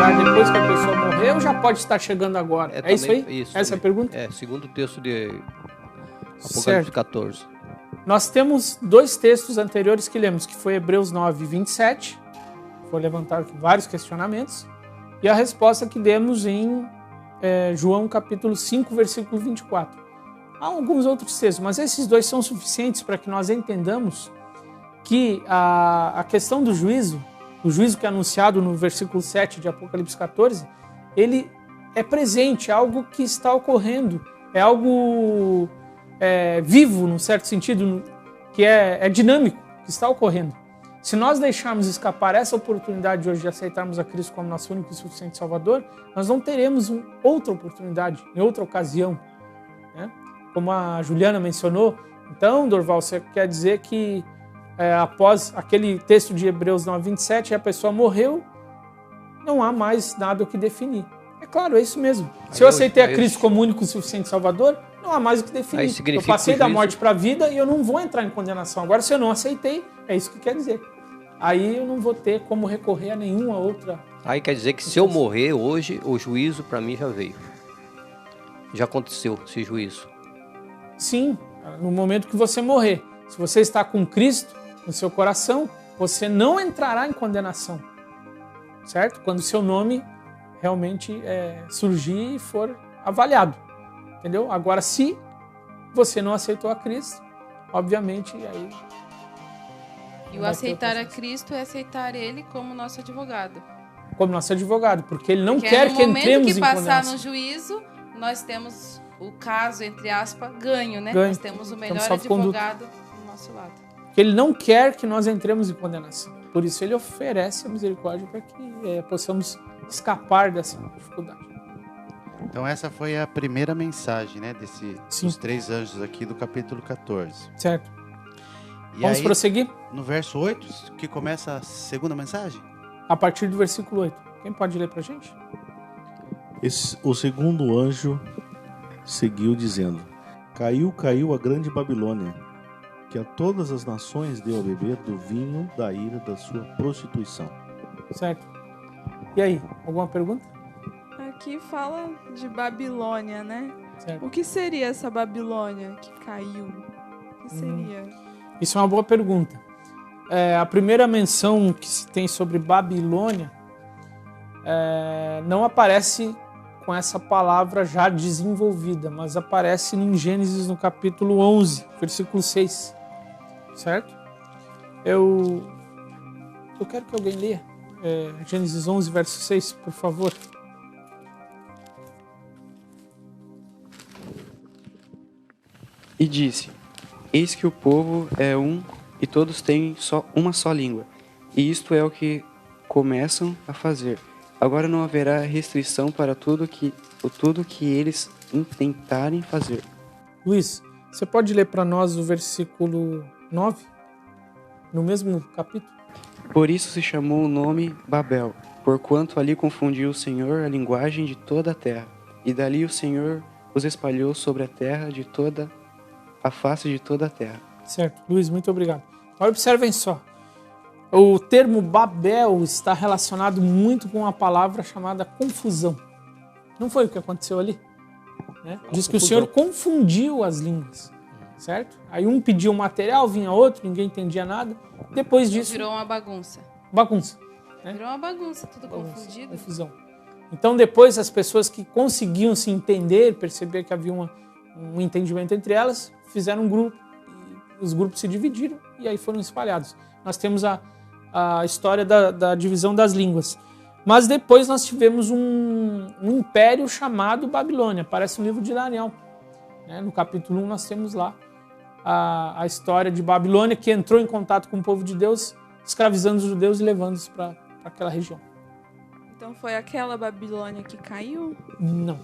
chegar depois que a pessoa morrer ou já pode estar chegando agora? É isso aí? Isso, essa é a pergunta? Segundo o texto de Apocalipse Certo. 14. Nós temos dois textos anteriores que lemos, que foi Hebreus 9, 27. Foi levantado aqui vários questionamentos. E a resposta que demos em João capítulo 5, versículo 24. Há alguns outros textos, mas esses dois são suficientes para que nós entendamos que a questão do juízo, o juízo que é anunciado no versículo 7 de Apocalipse 14, ele é presente, é algo que está ocorrendo, é algo vivo, num certo sentido, que é dinâmico, que está ocorrendo. Se nós deixarmos escapar essa oportunidade de hoje de aceitarmos a Cristo como nosso único e suficiente Salvador, nós não teremos outra oportunidade, em outra ocasião, né? Como a Juliana mencionou. Então, Dorval, você quer dizer que após aquele texto de Hebreus 9, 27, a pessoa morreu, não há mais nada o que definir. É claro, é isso mesmo. Se eu aceitei a Cristo como único e suficiente Salvador, não há mais o que definir. Eu passei da morte para a vida e eu não vou entrar em condenação. Agora, se eu não aceitei, é isso que quer dizer. Aí eu não vou ter como recorrer a nenhuma outra... Aí quer dizer que se eu morrer hoje, o juízo para mim já veio. Já aconteceu esse juízo. Sim, no momento que você morrer. Se você está com Cristo no seu coração, você não entrará em condenação. Certo? Quando o seu nome realmente surgir e for avaliado. Entendeu? Agora, se você não aceitou a Cristo, obviamente, aí... E o aceitar a Cristo é aceitar Ele como nosso advogado. Como nosso advogado, porque Ele não quer que entremos em condenação. No momento que passar no juízo, nós temos o caso, entre aspas, ganho, né? Nós temos o melhor advogado do nosso lado. Porque Ele não quer que nós entremos em condenação. Por isso Ele oferece a misericórdia para que possamos escapar dessa dificuldade. Então essa foi a primeira mensagem, né, dos três anjos aqui do capítulo 14. Certo. E vamos aí, prosseguir? No verso 8, que começa a segunda mensagem? A partir do versículo 8. Quem pode ler pra gente? O segundo anjo seguiu dizendo: Caiu a grande Babilônia, que a todas as nações deu a beber do vinho da ira da sua prostituição. Certo. E aí, alguma pergunta? Aqui fala de Babilônia, né? Certo. O que seria essa Babilônia que caiu? O que seria? Isso é uma boa pergunta. A primeira menção que se tem sobre Babilônia não aparece com essa palavra já desenvolvida, mas aparece em Gênesis no capítulo 11, versículo 6. Certo? Eu quero que alguém leia Gênesis 11, verso 6, por favor. E disse: Eis que o povo é um, e todos têm uma só língua. E isto é o que começam a fazer. Agora não haverá restrição para tudo que eles intentarem fazer. Luiz, você pode ler para nós o versículo 9? No mesmo capítulo? Por isso se chamou o nome Babel, porquanto ali confundiu o Senhor a linguagem de toda a terra. E dali o Senhor os espalhou sobre a terra de toda a face de toda a terra. Certo, Luiz, muito obrigado. Agora observem só. O termo Babel está relacionado muito com a palavra chamada confusão. Não foi o que aconteceu ali? Né? Diz que o Senhor confundiu as línguas, certo? Aí um pediu material, vinha outro, ninguém entendia nada. Depois disso... Virou uma bagunça. Bagunça. Né? Virou uma bagunça, tudo confundido. Confusão. Então depois as pessoas que conseguiam se entender, perceber que havia um entendimento entre elas, fizeram um grupo, e os grupos se dividiram e aí foram espalhados. Nós temos a história da divisão das línguas. Mas depois nós tivemos um império chamado Babilônia, aparece no livro de Daniel. Né? No capítulo 1 nós temos lá a história de Babilônia, que entrou em contato com o povo de Deus, escravizando os judeus e levando-os para aquela região. Então foi aquela Babilônia que caiu? Não.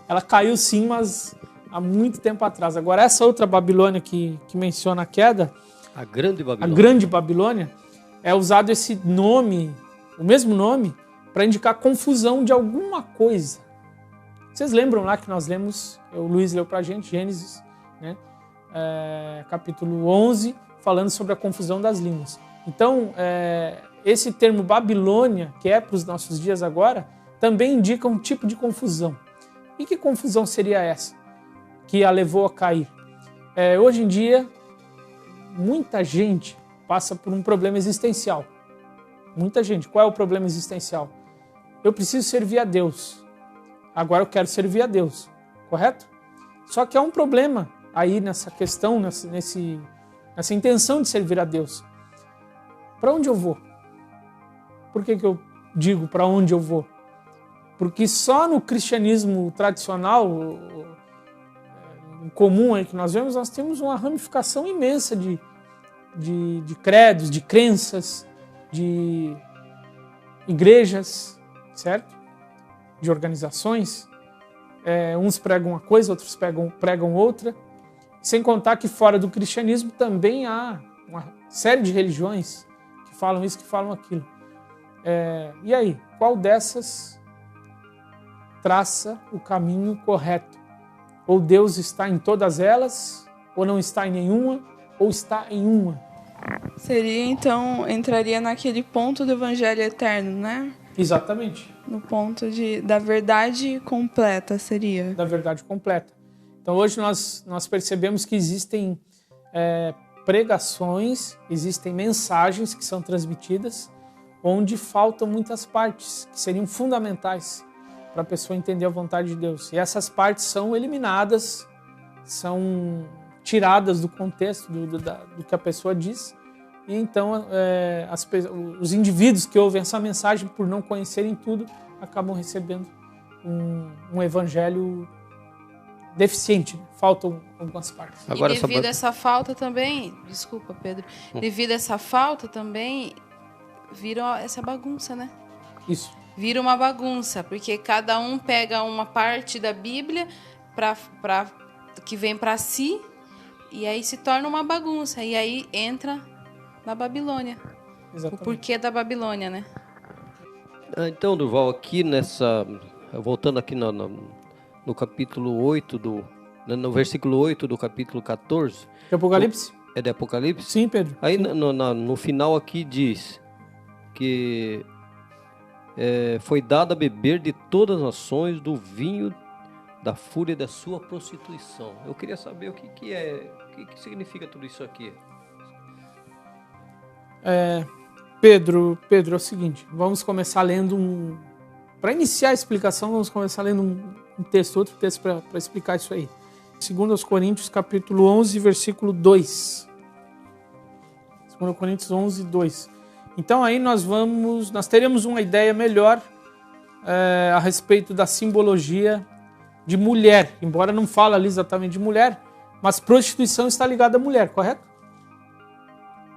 Ela caiu sim, mas há muito tempo atrás. Agora, essa outra Babilônia que menciona a queda, a Grande Babilônia, é usado esse nome, o mesmo nome, para indicar confusão de alguma coisa. Vocês lembram lá que nós lemos, o Luiz leu para a gente, Gênesis, né? Capítulo 11, falando sobre a confusão das línguas. Então, esse termo Babilônia, que é para os nossos dias agora, também indica um tipo de confusão. E que confusão seria essa que a levou a cair? Hoje em dia, muita gente passa por um problema existencial. Muita gente. Qual é o problema existencial? Eu preciso servir a Deus. Agora eu quero servir a Deus. Correto? Só que há um problema aí nessa questão, nessa intenção de servir a Deus. Para onde eu vou? Por que eu digo para onde eu vou? Porque só no cristianismo tradicional, comum aí que nós vemos, nós temos uma ramificação imensa de credos, de crenças, de igrejas, certo? De organizações. Uns pregam uma coisa, outros pregam outra. Sem contar que fora do cristianismo também há uma série de religiões que falam isso, que falam aquilo. E aí, qual dessas traça o caminho correto? Ou Deus está em todas elas, ou não está em nenhuma, ou está em uma? Seria, então, entraria naquele ponto do evangelho eterno, né? Exatamente. No ponto da verdade completa, seria. Da verdade completa. Então, hoje nós percebemos que existem pregações, existem mensagens que são transmitidas, onde faltam muitas partes que seriam fundamentais para a pessoa entender a vontade de Deus. E essas partes são eliminadas, são tiradas do contexto do que a pessoa diz. E então os indivíduos que ouvem essa mensagem, por não conhecerem tudo, acabam recebendo um evangelho deficiente, né? Faltam algumas partes. Agora, e devido a essa falta também, desculpa, Pedro, devido a essa falta também, vira essa bagunça, né? Isso. Vira uma bagunça, porque cada um pega uma parte da Bíblia que vem para si, e aí se torna uma bagunça, e aí entra na Babilônia. Exatamente. O porquê da Babilônia, né? Então, Durval, aqui voltando aqui no capítulo 8, no versículo 8 do capítulo 14. De Apocalipse? É de Apocalipse? Sim, Pedro. Aí sim. No final aqui diz que foi dado a beber de todas as nações do vinho da fúria da sua prostituição. Eu queria saber o que significa tudo isso aqui. Pedro, é o seguinte, vamos começar lendo para iniciar a explicação, vamos começar lendo outro texto para explicar isso aí. 2 Coríntios, capítulo 11, versículo 2. 2 Coríntios 11, 2. Então aí nós teremos uma ideia melhor a respeito da simbologia de mulher, embora não fale ali exatamente de mulher, mas prostituição está ligada à mulher, correto?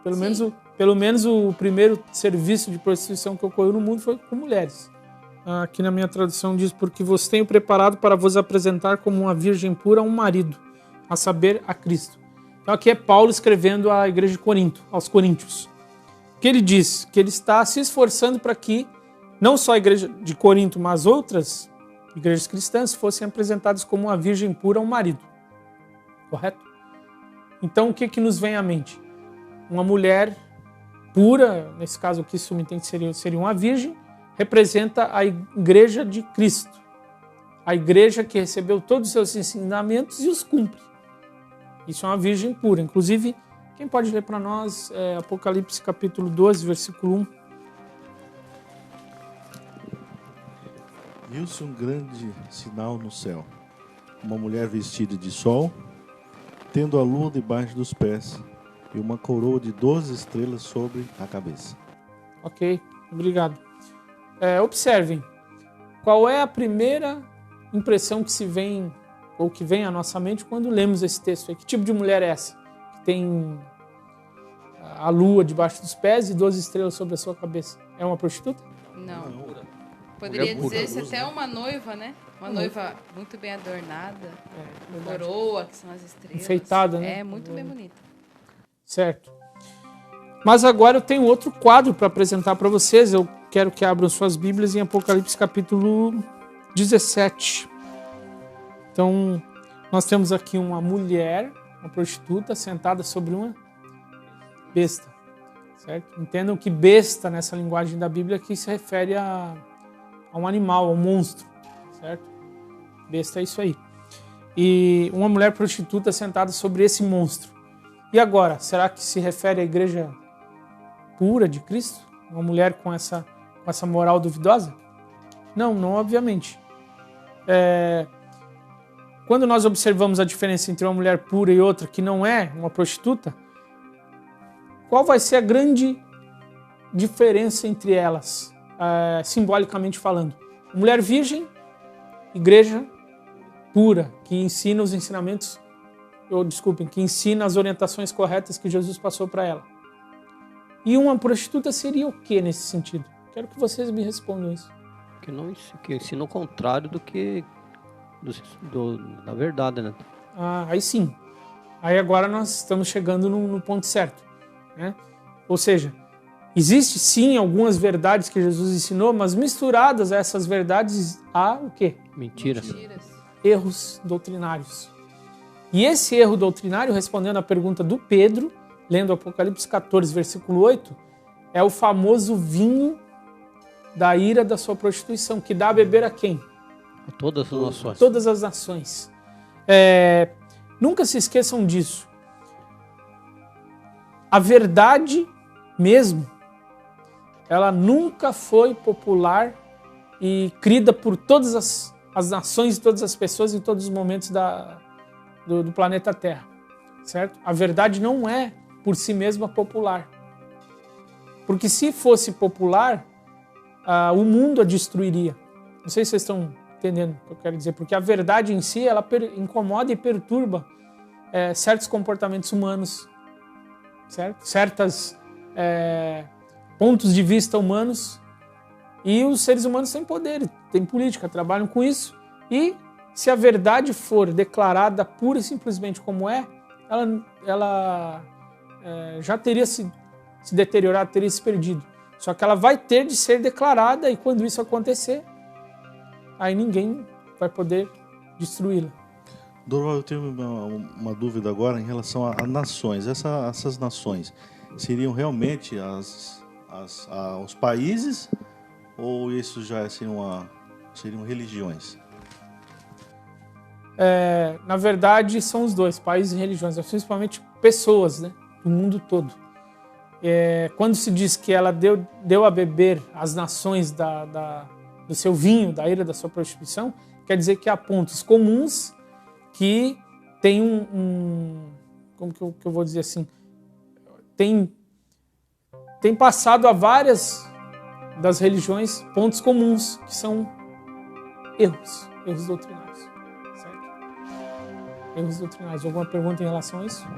Pelo menos o primeiro serviço de prostituição que ocorreu no mundo foi com mulheres. Aqui na minha tradução diz: porque vos tenho preparado para vos apresentar como uma virgem pura a um marido, a saber, a Cristo. Então aqui é Paulo escrevendo à igreja de Corinto, aos coríntios. Que ele diz que ele está se esforçando para que não só a igreja de Corinto, mas outras igrejas cristãs fossem apresentadas como uma virgem pura a um marido. Correto? Então o que nos vem à mente? Uma mulher pura, nesse caso aqui, subentende seria uma virgem, representa a igreja de Cristo. A igreja que recebeu todos os seus ensinamentos e os cumpre. Isso é uma virgem pura. Inclusive, quem pode ler para nós Apocalipse capítulo 12, versículo 1? Viu-se um grande sinal no céu. Uma mulher vestida de sol, tendo a lua debaixo dos pés e uma coroa de 12 estrelas sobre a cabeça. Ok, obrigado. Observem, qual é a primeira impressão que se vem, ou que vem à nossa mente quando lemos esse texto aí? Que tipo de mulher é essa? Que tem a lua debaixo dos pés e 12 estrelas sobre a sua cabeça. É uma prostituta? Não. Poderia dizer-se até uma noiva, né? Uma noiva muito bem adornada, coroa, que são as estrelas. Enfeitada, né? Muito bem bonita. Certo. Mas agora eu tenho outro quadro para apresentar para vocês. Eu quero que abram suas Bíblias em Apocalipse capítulo 17. Então, nós temos aqui uma mulher, uma prostituta, sentada sobre uma besta. certo? Entendam que besta nessa linguagem da Bíblia que se refere a um animal, a um monstro, certo? Besta é isso aí. E uma mulher prostituta sentada sobre esse monstro. E agora, será que se refere à igreja pura de Cristo? Uma mulher com essa moral duvidosa? Não, obviamente. Quando nós observamos a diferença entre uma mulher pura e outra que não é uma prostituta, qual vai ser a grande diferença entre elas, simbolicamente falando? Mulher virgem, igreja pura, que ensina os ensinamentos, que ensina as orientações corretas que Jesus passou para ela. E uma prostituta seria o que nesse sentido? Quero que vocês me respondam isso. Que ensina o contrário do que da verdade, né? Aí sim. Aí agora nós estamos chegando no ponto certo, né? Ou seja, existe sim algumas verdades que Jesus ensinou, mas misturadas a essas verdades há o quê? Mentiras. Erros doutrinários. E esse erro doutrinário, respondendo à pergunta do Pedro, lendo Apocalipse 14, versículo 8, é o famoso vinho da ira da sua prostituição, que dá a beber a quem? A todas as nações. Todas as nações. Nunca se esqueçam disso. A verdade mesmo, ela nunca foi popular e crida por todas as nações e todas as pessoas em todos os momentos do planeta Terra, certo? A verdade não é por si mesma popular. Porque se fosse popular, o mundo a destruiria. Não sei se vocês estão entendendo o que eu quero dizer, porque a verdade em si, ela incomoda e perturba certos comportamentos humanos, certo? Certos pontos de vista humanos, e os seres humanos têm poder, têm política, trabalham com isso, e se a verdade for declarada pura e simplesmente como ela já teria se deteriorado, teria se perdido. Só que ela vai ter de ser declarada, e quando isso acontecer, aí ninguém vai poder destruí-la. Dorival, eu tenho uma dúvida agora em relação a nações. Essas nações seriam realmente os países, ou isso já seriam religiões? Na verdade, são os dois, países e religiões, principalmente pessoas, né, do mundo todo. Quando se diz que ela deu a beber as nações do seu vinho, da ira da sua prostituição, quer dizer que há pontos comuns que tem como que eu vou dizer assim, tem passado a várias das religiões pontos comuns, que são erros doutrinários, certo? Erros doutrinários. Alguma pergunta em relação a isso?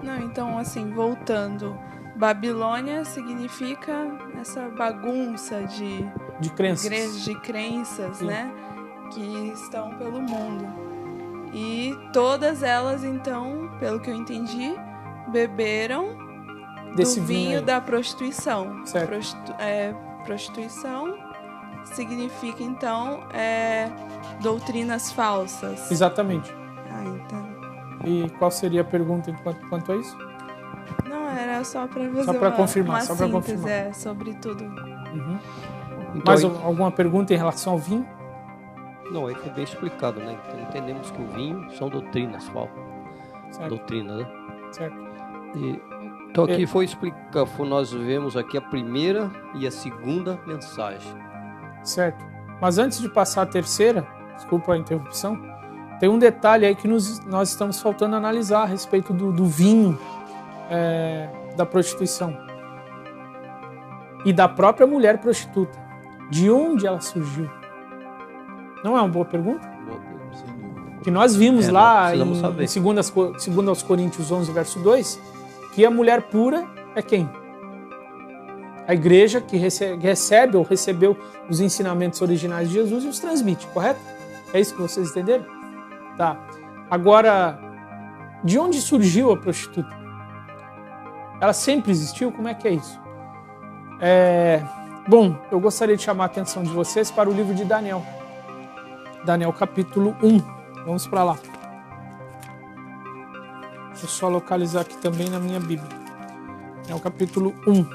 Não, então, assim, voltando, Babilônia significa essa bagunça de crenças, igrejas, de crenças, sim, né, que estão pelo mundo. E todas elas, então, pelo que eu entendi, beberam desse do vinho aí da prostituição. Certo. Prostituição significa, então, doutrinas falsas. Exatamente. Então. E qual seria a pergunta quanto a isso? Não, era só para fazer só para confirmar, uma só para síntese, confirmar. sobre tudo. Uhum. Então, Mais alguma pergunta em relação ao vinho? Não, aí foi bem explicado, né? Então, entendemos que o vinho são doutrinas falsas. Doutrinas, né? Certo. Então aqui nós vemos aqui a primeira e a segunda mensagem. Certo. Mas antes de passar a terceira, desculpa a interrupção, tem um detalhe aí que nós estamos faltando analisar a respeito do vinho da prostituição e da própria mulher prostituta. De onde ela surgiu? Não é uma boa pergunta? Boa pergunta. Que nós vimos lá em 2 Coríntios 11, verso 2, que a mulher pura é quem? A igreja que recebe ou recebeu os ensinamentos originais de Jesus e os transmite, correto? É isso que vocês entenderam? Tá. Agora, de onde surgiu a prostituta? Ela sempre existiu? Como é que é isso? Bom, eu gostaria de chamar a atenção de vocês para o livro de Daniel. Daniel capítulo 1. Vamos para lá. Deixa eu só localizar aqui também na minha Bíblia. É o capítulo 1.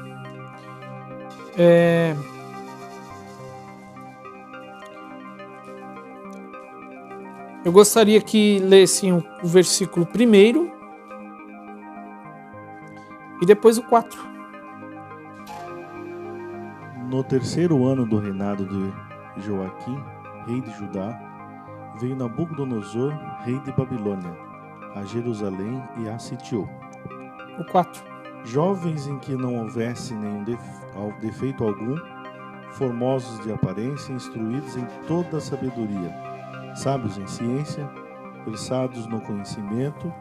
Eu gostaria que lessem o versículo 1 e depois o 4. No terceiro ano do reinado de Joaquim, rei de Judá, veio Nabucodonosor, rei de Babilônia, a Jerusalém e a sitiou. O 4. Jovens em que não houvesse nenhum defeito algum, formosos de aparência, instruídos em toda a sabedoria, sábios em ciência, versados no conhecimento,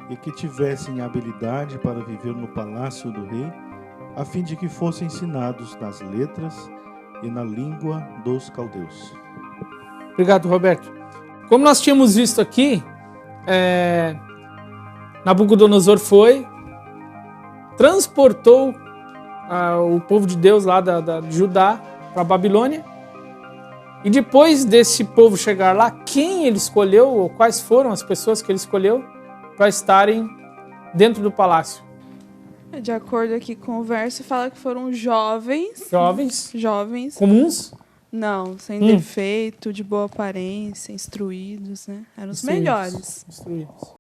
e que tivessem habilidade para viver no palácio do rei, a fim de que fossem ensinados nas letras e na língua dos caldeus. Obrigado, Roberto. Como nós tínhamos visto aqui, Nabucodonosor transportou o povo de Deus lá de Judá para a Babilônia. E depois desse povo chegar lá, quem ele escolheu, ou quais foram as pessoas que ele escolheu para estarem dentro do palácio? De acordo aqui com o verso, fala que foram jovens. Jovens. Comuns? Não, sem defeito, de boa aparência, instruídos, né? Eram os melhores. Instruídos.